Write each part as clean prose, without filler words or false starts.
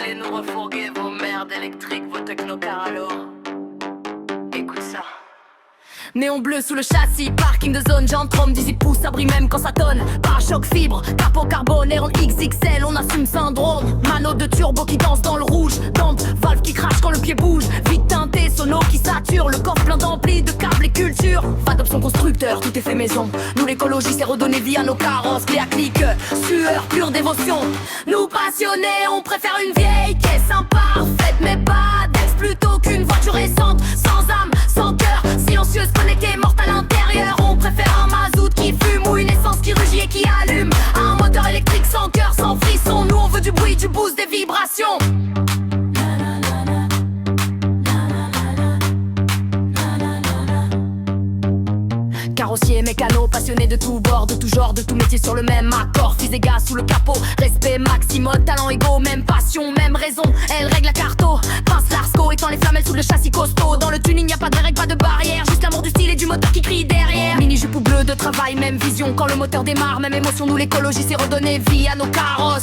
voulez nous refourguer vos merdes électriques, vos technocars à l'eau. Écoute ça. Néon bleu sous le châssis, parking de zone, j'entrome 18 pouces, abri même quand ça tonne. Pare-choc fibre, capot carbonaire en XXL, on assume syndrome. Mano de turbo qui danse dans le rouge, Dante, valve qui crache quand le pied bouge. Vite teinté, sono qui sature, le coffre plein d'amplis, de câbles et culture. Pas d'option constructeur, tout est fait maison. Nous l'écologie c'est redonné vie à nos carrosses, clé à clic, sueur, pure dévotion. Nous passionnés, on préfère une vieille caisse imparfaite, mais pas d'ex plutôt qu'une voiture récente, sans âme, sans cœur, silencieuse, connectée, morte à l'intérieur. On préfère un mazout qui fume ou une essence qui rugit et qui allume. Un moteur électrique sans cœur, sans frisson. Nous on veut du bruit, du boost, des vibrations. Carrossier, mécano, passionné de tout bord, de tout genre, de tout métier sur le même accord. Fils des gars sous le capot, respect maximum, talent égaux, même passion, même raison. Elle règle la carto, pince l'arceau, étend les flamelles sous le châssis costaud. Dans le tuning y'a pas de règle, pas de barrière, juste l'amour du style et du moteur qui crie derrière. Mini jupe ou bleu de travail, même vision, quand le moteur démarre, même émotion. Nous l'écologie c'est redonner vie à nos carrosses.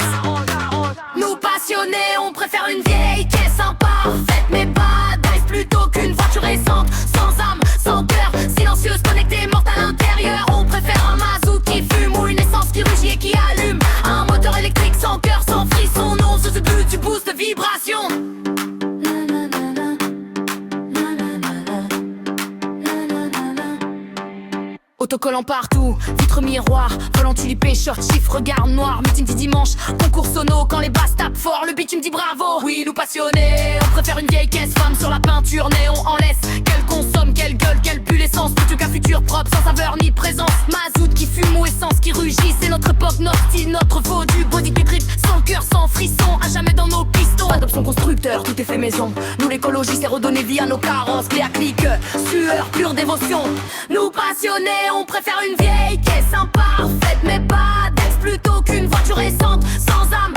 Nous passionnés, on préfère une vieille caisse imparfaite, mais pas d'ice plutôt qu'une voiture récente, sans âme, sans cœur, silencieuse, connectée, morte à l'intérieur. On préfère un mazout qui fume ou une essence qui rugit et qui allume. Un moteur électrique sans cœur, sans frisson. Non, ce but du boost de vibration. Autocollant partout, vitre miroir, volant tulipé, short, chiffre, regard noir, meeting du dimanche, concours sono, quand les basses tapent fort, le bitume dit bravo. Oui, nous passionnés, on préfère une vieille caisse, femme sur la peinture, néon en laisse. Qu'elle consomme, qu'elle gueule, qu'elle pue l'essence, plutôt qu'un futur propre, sans saveur ni présence. Mazout qui fume ou essence qui rugit, c'est notre époque, notre style, notre faux du body qui trip, sans cœur, sans frisson, à jamais dans nos pistons. Adoption constructeur, tout est fait maison. Nous l'écologie c'est redonner vie à nos carrosses, clé à clic, sueur, pure dévotion. Nous passionnés, on préfère une vieille caisse imparfaite, mais pas d'ex plutôt qu'une voiture récente, sans âme,